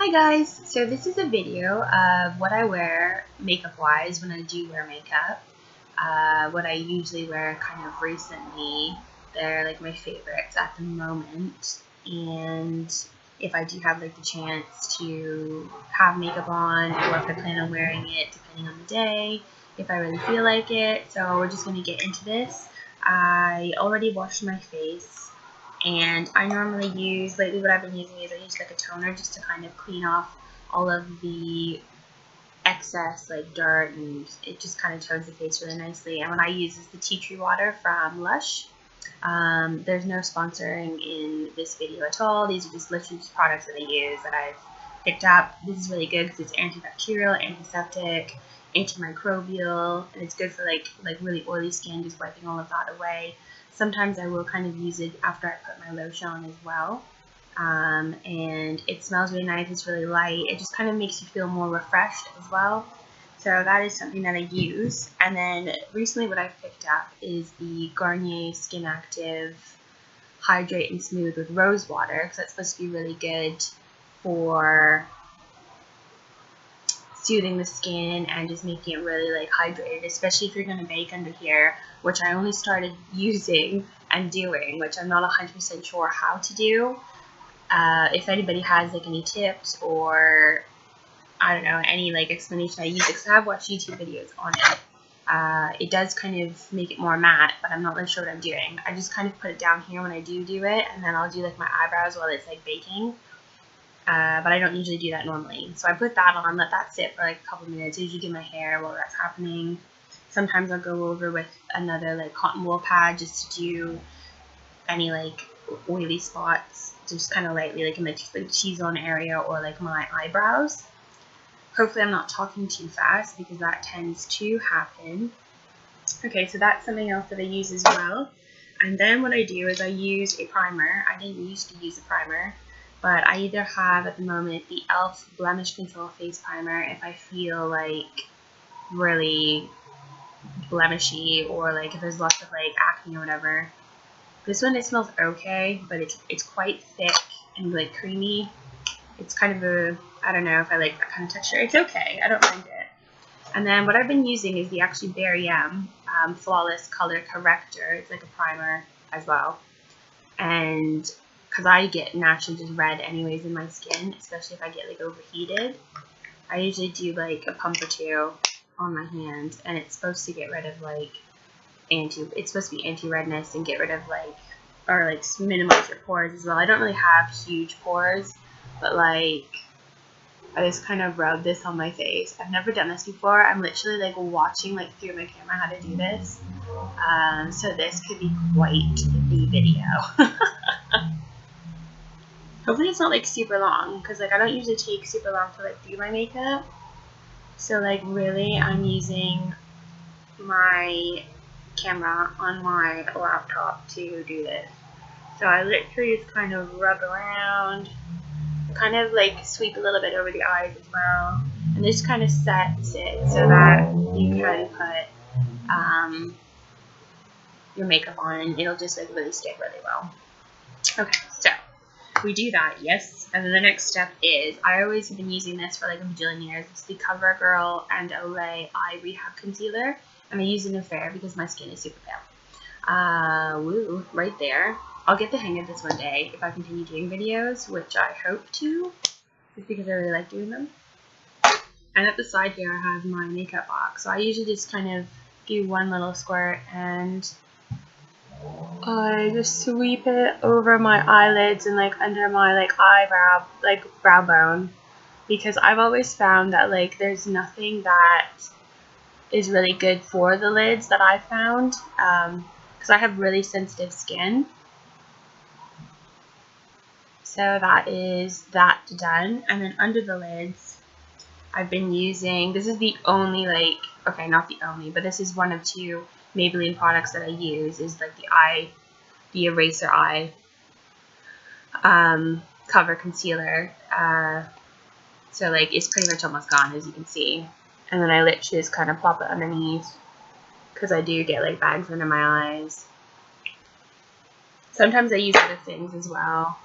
Hi guys, so this is a video of what I wear makeup wise when I do wear makeup. What I usually wear kind of recently, they're like my favorites at the moment, and if I do have like the chance to have makeup on or if I plan on wearing it depending on the day, if I really feel like it. So we're just going to get into this. I already washed my face. And I normally use, lately what I've been using is I use like a toner just to kind of clean off all of the excess like dirt, and it just kind of tones the face really nicely. And what I use is the tea tree water from Lush. There's no sponsoring in this video at all. These are just literally just products that I use that I've picked up. This is really good because it's antibacterial, antiseptic, antimicrobial, and it's good for like really oily skin, just wiping all of that away. Sometimes I will kind of use it after I put my lotion on as well. And it smells really nice, it's really light, it just kind of makes you feel more refreshed as well. So that is something that I use. And then recently what I've picked up is the Garnier Skin Active Hydrate and Smooth with Rose Water, because that's supposed to be really good for soothing the skin and just making it really like hydrated, especially if you're going to bake under here, which I only started using and doing, which I'm not 100% sure how to do. If anybody has like any tips or I don't know, any like explanation, I use it because I have watched YouTube videos on it. It does kind of make it more matte, but I'm not really sure what I'm doing. I just kind of put it down here when I do it, and then I'll do like my eyebrows while it's like baking. But I don't usually do that normally. So I put that on, let that sit for like a couple minutes. I usually do my hair while that's happening. Sometimes I'll go over with another like cotton wool pad just to do any like oily spots, just kind of lightly like in the T-zone area or like my eyebrows. Hopefully I'm not talking too fast because that tends to happen. Okay, so that's something else that I use as well. And then what I do is I use a primer. I didn't used to use a primer, but I either have at the moment the e.l.f. Blemish Control Face Primer if I feel like really blemishy or like if there's lots of like acne or whatever. This one, it smells okay, but it's quite thick and like creamy. It's kind of a, I don't know if I like that kind of texture. It's okay, I don't mind it. And then what I've been using is the actually Barry M Flawless Color Corrector. It's like a primer as well. And because I get naturally just red anyways in my skin, especially if I get like overheated, I usually do like a pump or two on my hand, and it's supposed to get rid of like it's supposed to be anti-redness and get rid of like, or like minimize your pores as well. I don't really have huge pores, but like I just kind of rub this on my face. I've never done this before. I'm literally like watching like through my camera how to do this. So this could be quite the video. Hopefully it's not like super long, because like I don't usually take super long to like do my makeup. So like really I'm using my camera on my laptop to do this. So I literally just kind of rub around, kind of like sweep a little bit over the eyes as well, and this kind of sets it so that you can put your makeup on and it'll just like really stick really well. Okay, so we do that, yes, and then the next step is, I always have been using this for like a bajillion years. It's the CoverGirl and Olay Eye Rehab Concealer, and I use it in Fair because my skin is super pale. Woo, right there. I'll get the hang of this one day if I continue doing videos, which I hope to, just because I really like doing them. And at the side here I have my makeup box. So I usually just kind of do one little squirt and I just sweep it over my eyelids and like under my like eyebrow, like brow bone, because I've always found that like there's nothing that is really good for the lids that I found, because I have really sensitive skin. So that is that done. And then under the lids I've been using, this is the only like, okay, not the only, but this is one of two Maybelline products that I use, is like the Eraser Eye Cover Concealer. So like it's pretty much almost gone, as you can see. And then I literally just kind of plop it underneath, because I do get like bags under my eyes. Sometimes I use other things as well.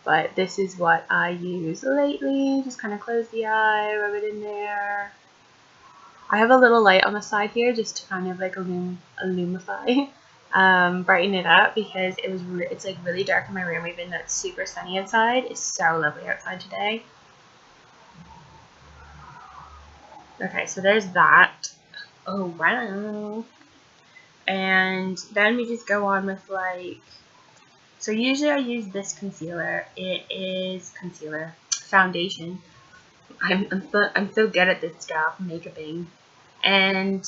but this is what I use lately. Just kind of close the eye, rub it in there. I have a little light on the side here just to kind of like illumify, brighten it up, because it's like really dark in my room, even though it's super sunny outside. It's so lovely outside today. Okay, so there's that. Oh wow. And then we just go on with like, so usually I use this concealer. It is foundation. I'm so good at this stuff, makeuping. And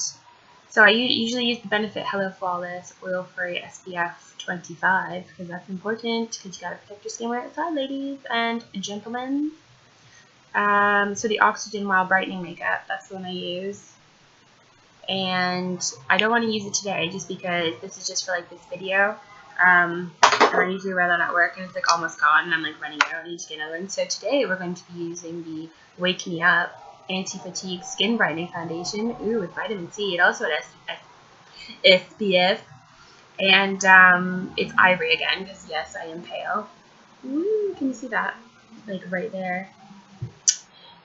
so I usually use the Benefit Hello Flawless Oil Free SPF 25 because that's important, because you gotta protect your skin when outside, ladies and gentlemen. So the Oxygen Wild Brightening Makeup, that's the one I use. And I don't want to use it today just because this is just for like this video. And I usually wear that at work and it's like almost gone and I'm like running out. I need to get another one. So today we're going to be using the Wake Me Up Anti-Fatigue Skin Brightening Foundation. Ooh, with vitamin C. It also has SPF. And it's ivory again because yes, I am pale. Ooh, can you see that? Like right there.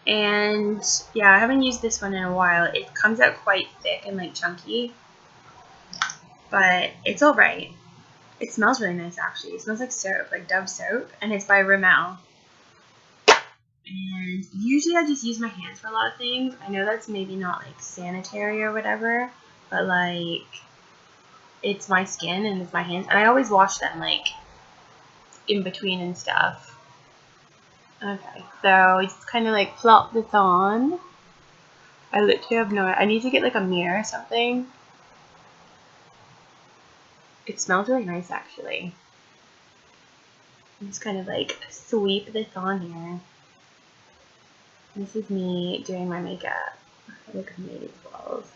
And yeah, I haven't used this one in a while. It comes out quite thick and like chunky, but it's alright. It smells really nice actually. It smells like soap, like Dove soap, and it's by Rimmel. And usually I just use my hands for a lot of things. I know that's maybe not like sanitary or whatever, but like it's my skin and it's my hands, and I always wash them like in between and stuff. Okay, so just kind of like plop this on. I literally have I need to get like a mirror or something. It smells really nice actually. I'm just kind of like sweep this on here. This is me doing my makeup. I look amazing balls.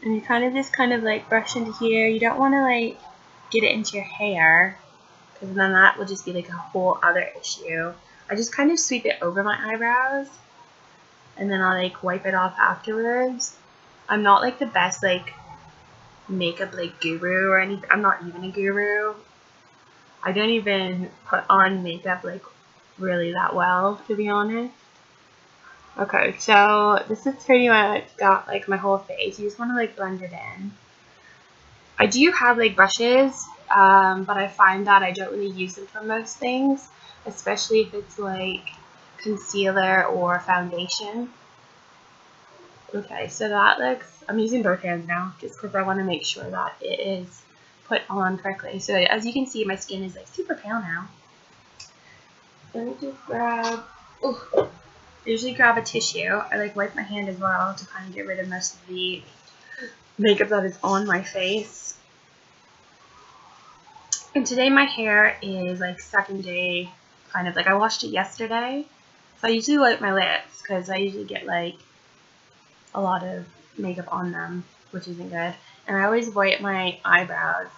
And you kind of like brush into here. You don't want to like get it into your hair, because then that will just be like a whole other issue. I just kind of sweep it over my eyebrows, and then I'll like wipe it off afterwards. I'm not like the best like makeup like guru or anything. I'm not even a guru. I don't even put on makeup like really that well, to be honest. Okay, so this is pretty much got like my whole face. You just want to like blend it in. I do have like brushes, but I find that I don't really use them for most things, especially if it's like concealer or foundation. Okay, so that looks, I'm using both hands now just because I want to make sure that it is put on correctly. So as you can see, my skin is like super pale now. Let me just grab, I usually grab a tissue. I like wipe my hand as well to kind of get rid of most of the makeup that is on my face. And today my hair is like second day, kind of like I washed it yesterday. So I usually wipe my lips because I usually get like a lot of makeup on them, which isn't good. And I always wipe my eyebrows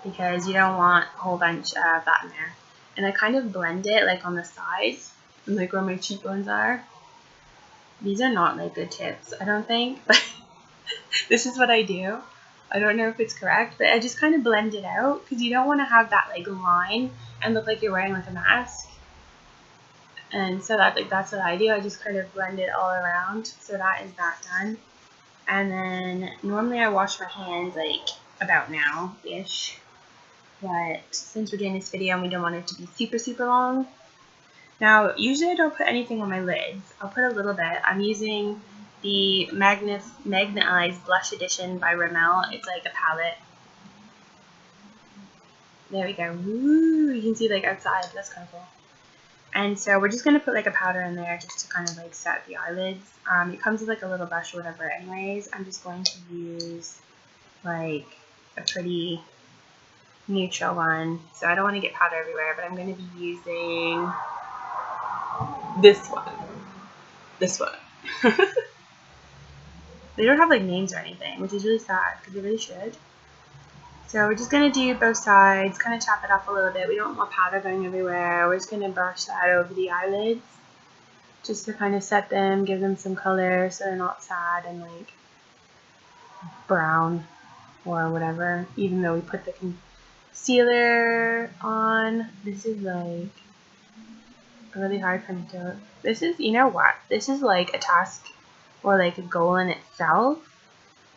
because you don't want a whole bunch of that in there. And I kind of blend it like on the sides and like where my cheekbones are. These are not like good tips, I don't think, but this is what I do. I don't know if it's correct, but I just kind of blend it out because you don't want to have that like line and look like you're wearing like a mask. And so that's what I do. I just kind of blend it all around. So that is that done. And then normally I wash my hands like about now-ish. But since we're doing this video and we don't want it to be super, super long. Now, usually I don't put anything on my lids. I'll put a little bit. I'm using the Magnetized Blush Edition by Rimmel. It's like a palette. There we go. Woo! You can see like outside. That's kind of cool. And so we're just going to put like a powder in there just to kind of like set the eyelids. It comes with like a little brush or whatever anyways. I'm just going to use like a pretty neutral one. So I don't want to get powder everywhere, but I'm going to be using this one. This one. They don't have like names or anything, which is really sad because they really should. So we're just going to do both sides, kind of chop it off a little bit. We don't want powder going everywhere. We're just going to brush that over the eyelids just to kind of set them, give them some color so they're not sad and like brown or whatever, even though we put the concealer on. This is like really hard contour. This is, you know what? This is like a task or like a goal in itself.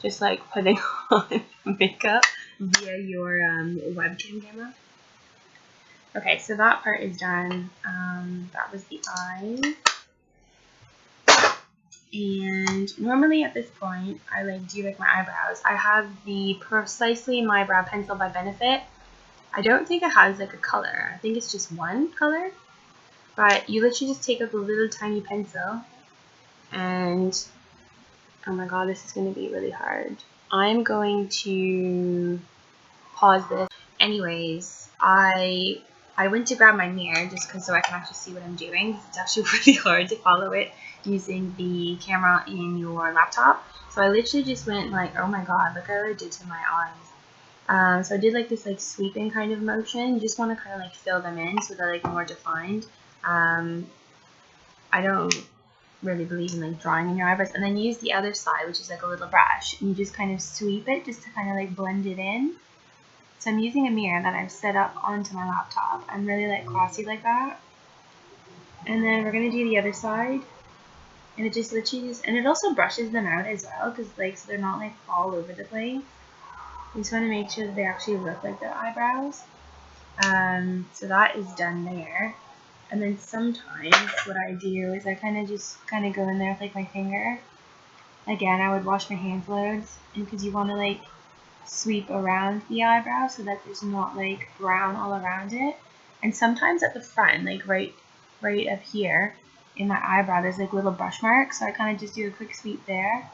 Just like putting on makeup via your webcam camera. Okay, so that part is done. That was the eyes. And normally at this point, I like do like my eyebrows. I have the Precisely My Brow Pencil by Benefit. I don't think it has like a color. I think it's just one color. But you literally just take up a little tiny pencil and, oh my god, this is going to be really hard. I'm going to pause this. Anyways, I went to grab my mirror just so I can actually see what I'm doing. It's actually really hard to follow it using the camera in your laptop. So I literally just went like, oh my god, look at what I did to my eyes. So I did like this like sweeping kind of motion. You just want to kind of like fill them in so they're like more defined. I don't really believe in like drawing in your eyebrows. And then use the other side, which is like a little brush, and you just kind of sweep it just to kind of like blend it in. So I'm using a mirror that I've set up onto my laptop. I'm really like classy like that. And then we're gonna do the other side, and it just literally and it also brushes them out as well, because like so they're not like all over the place. You just want to make sure that they actually look like their eyebrows. So that is done there. And then sometimes what I do is I kind of go in there with like my finger. Again, I would wash my hands loads, and because you want to like sweep around the eyebrow so that there's not like brown all around it. And sometimes at the front, like right up here in my eyebrow, there's like little brush marks, so I kind of just do a quick sweep there.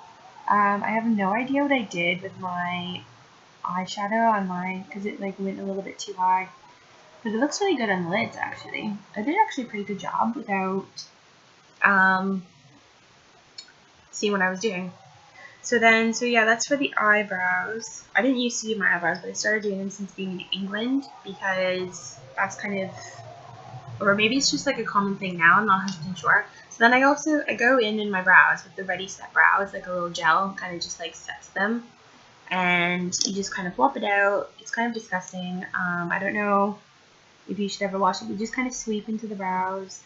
I have no idea what I did with my eyeshadow on mine because it like went a little bit too high, but it looks really good on the lids actually. I did actually a pretty good job without seeing what I was doing. So yeah, that's for the eyebrows. I didn't used to do my eyebrows, but I started doing them since being in England because that's kind of, or maybe it's just like a common thing now, I'm not 100% sure. So then I go in my brows with the Ready Set Brow. It's like a little gel, kind of just like sets them. And you just kind of flop it out. It's kind of disgusting. I don't know if you should ever wash it, but you just kind of sweep into the brows.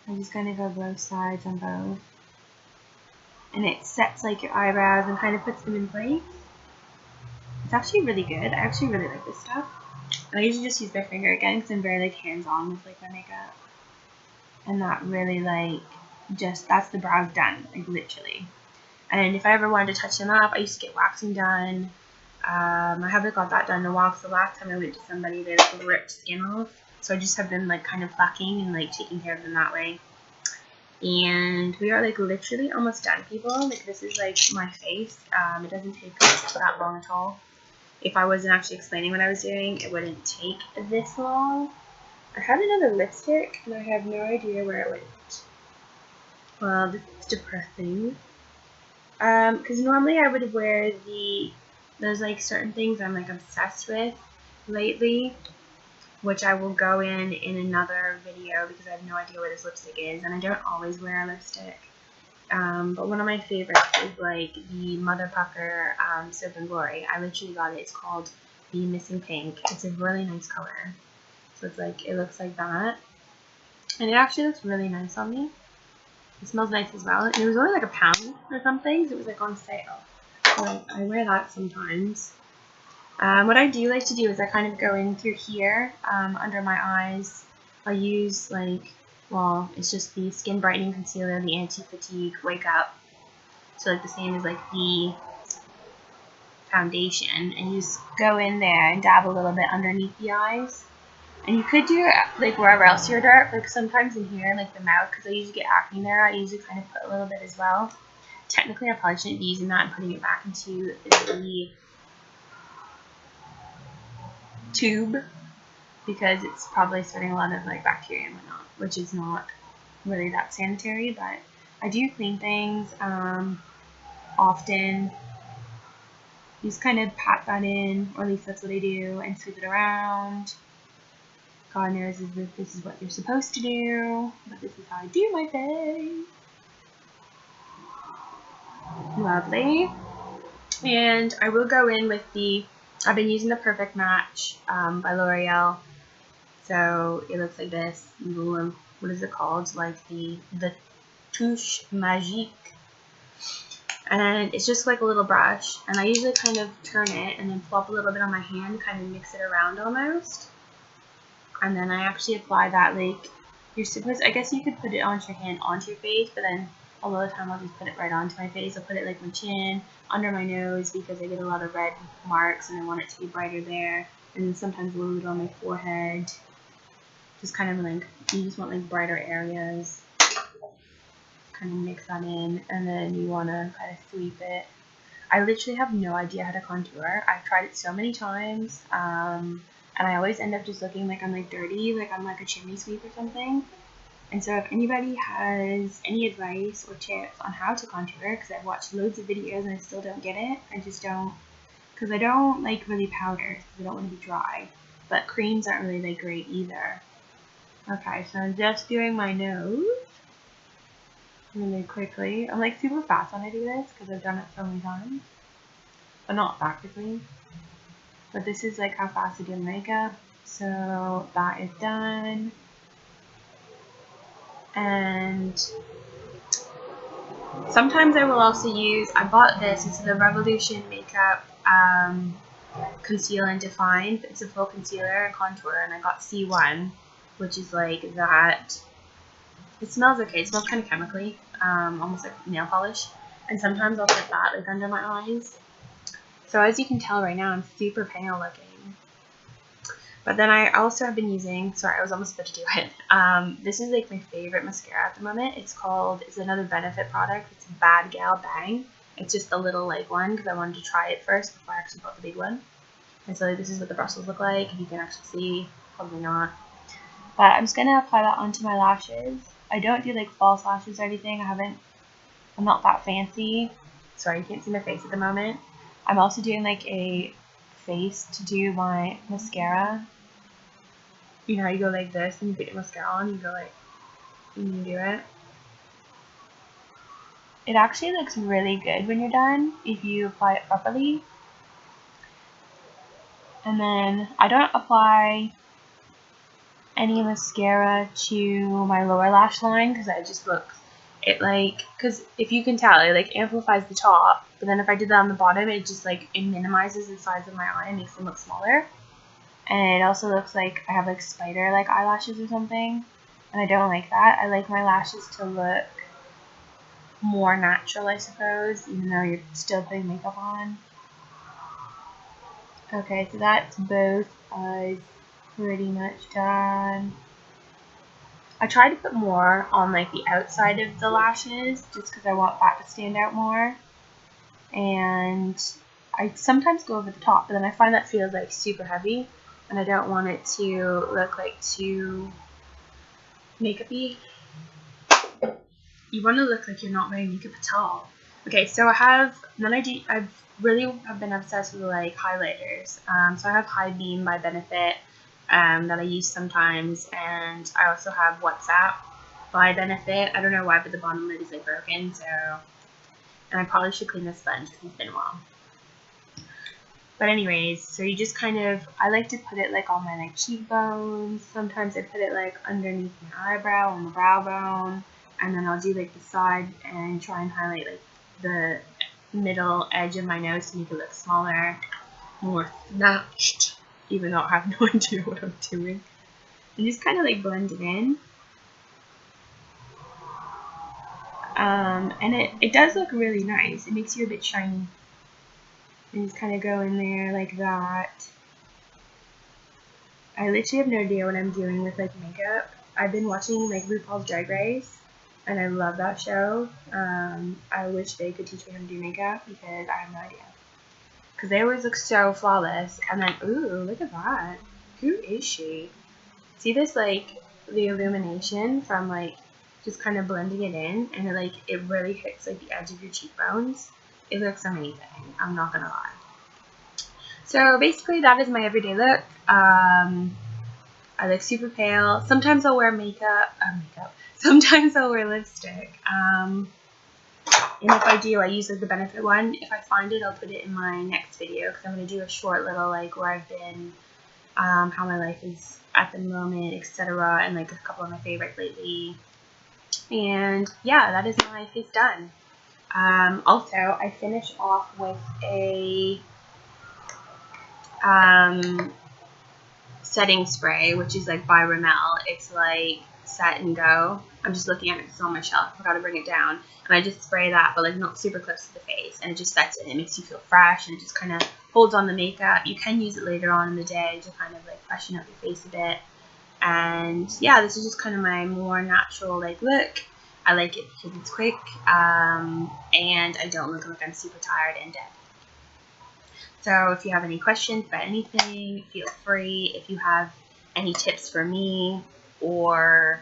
I just kind of go both sides on both. And it sets like your eyebrows and kind of puts them in place. It's actually really good. I actually really like this stuff. And I usually just use my finger again because I'm very like hands-on with like my makeup. And that really like that's the brows done, like literally. And if I ever wanted to touch them up, I used to get waxing done. I haven't got that done in a while because the last time I went to somebody, they like ripped skin off. So I just have been like kind of plucking and like taking care of them that way. And we are like literally almost done, people. Like this is like my face. It doesn't take that long at all. If I wasn't actually explaining what I was doing, it wouldn't take this long. I have another lipstick and I have no idea where it went. Well, this is depressing. Because normally I would wear those like certain things I'm like obsessed with lately, which I will go in another video because I have no idea what this lipstick is, and I don't always wear a lipstick. But one of my favorites is like the Mother Pucker Soap and Glory. I literally got it. It's called the Missing Pink. It's a really nice color. So it's like, it looks like that. And it actually looks really nice on me. It smells nice as well. And it was only like £1 or something, so it was like on sale. So I wear that sometimes. What I do like to do is I kind of go in through here, under my eyes. I use like, well, it's just the Skin Brightening Concealer, the Anti-Fatigue Wake Up. So like the same as like the foundation. And you just go in there and dab a little bit underneath the eyes. And you could do it like wherever else you're dark, like sometimes in here, like the mouth, because I usually get acne there. I usually kind of put a little bit as well. Technically, I probably shouldn't be using that and putting it back into the tube because it's probably spreading a lot of like bacteria and whatnot, which is not really that sanitary. But I do clean things often. Just kind of pat that in, or at least that's what I do, and sweep it around. God knows that this is what you're supposed to do, but this is how I do my face. Lovely. And I will go in with the I've been using the Perfect Match by L'Oreal. So it looks like this. What is it called? Like the Touche Magique. And it's just like a little brush. And I usually kind of turn it and then plop a little bit on my hand, kind of mix it around almost. And then I actually apply that, like, you're supposed, I guess you could put it onto your hand, onto your face, but then a lot of the time I'll just put it right onto my face. I'll put it like my chin, under my nose, because I get a lot of red marks and I want it to be brighter there. And then sometimes a little bit on my forehead. Just kind of like, you just want like brighter areas. Kind of mix that in, and then you want to kind of sweep it. I literally have no idea how to contour. I've tried it so many times, and I always end up just looking like I'm like dirty, like I'm like a chimney sweep or something. And so if anybody has any advice or tips on how to contour, because I've watched loads of videos and I still don't get it, I just don't, because I don't like really powder, because I don't want to be dry, but creams aren't really that great either. Okay, so I'm just doing my nose really quickly. I'm like super fast when I do this because I've done it so many times, but not practically. But this is like how fast I do makeup. So that is done. And sometimes I will also use, I bought this, it's the Revolution Makeup Conceal and Define. It's a full concealer and contour, and I got C1, which is like that. It smells okay. It smells kind of chemically, almost like nail polish. And sometimes I'll put that like under my eyes. So as you can tell right now, I'm super pale looking. But then I also have been using, sorry, I was almost about to do it. This is like my favorite mascara at the moment. It's another Benefit product. It's Bad Gal Bang. It's just a little light one because I wanted to try it first before I actually bought the big one. And so this is what the brushes look like. If you can actually see, probably not. But I'm just going to apply that onto my lashes. I don't do like false lashes or anything. I'm not that fancy. Sorry, you can't see my face at the moment. I'm also doing like a face to do my mascara. You know how you go like this and you put your mascara on, you go like, and you do it. It actually looks really good when you're done if you apply it properly. And then I don't apply any mascara to my lower lash line because I just look, it like, because if you can tell, it like amplifies the top, but then if I did that on the bottom, it just like, it minimizes the size of my eye and makes them look smaller. And it also looks like I have like spider like eyelashes or something, and I don't like that. I like my lashes to look more natural, I suppose, even though you're still putting makeup on. Okay, so that's both eyes pretty much done. I try to put more on like the outside of the lashes just because I want that to stand out more. And I sometimes go over the top, but then I find that feels like super heavy and I don't want it to look like too makeup-y. You want to look like you're not wearing makeup at all. Okay, so I've really been obsessed with like highlighters. So I have High Beam by Benefit that I use sometimes, and I also have WhatsApp by Benefit. I don't know why, but the bottom lid is like broken, so, and I probably should clean the sponge because it's been a while. But anyways, so you just kind of, I like to put it like on my like cheekbones. Sometimes I put it like underneath my eyebrow on the brow bone, and then I'll do like the side and try and highlight like the middle edge of my nose to make it look smaller, more snatched, even though I have no idea what I'm doing. And just kind of like blend it in. And it does look really nice. It makes you a bit shiny. And just kind of go in there like that. I literally have no idea what I'm doing with like makeup. I've been watching like RuPaul's Drag Race, and I love that show. I wish they could teach me how to do makeup because I have no idea. Because they always look so flawless. And then, ooh, look at that. Who is she? See this like the illumination from like just kind of blending it in, and it really hits like the edge of your cheekbones. It looks amazing, I'm not gonna lie. So basically that is my everyday look. I look super pale. Sometimes I'll wear makeup. Sometimes I'll wear lipstick. And if I do, I use like the Benefit one. If I find it, I'll put it in my next video because I'm going to do a short little like where I've been, how my life is at the moment, etc. And like a couple of my favorites lately. And yeah, that is my face done. Also, I finish off with a setting spray, which is like by Rimmel. It's like Set and Go. I'm just looking at it, it's on my shelf. I forgot to bring it down. And I just spray that, but like not super close to the face. And it just sets it. It makes you feel fresh and it just kind of holds on the makeup. You can use it later on in the day to kind of like freshen up your face a bit. And yeah, this is just kind of my more natural like look. I like it because it's quick and I don't look like I'm super tired and dead. So if you have any questions about anything, feel free. If you have any tips for me or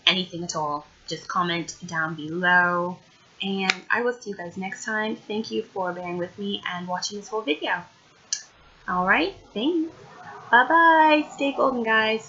anything at all, just comment down below. And I will see you guys next time. Thank you for bearing with me and watching this whole video. Alright, thanks. Bye-bye. Stay golden, guys.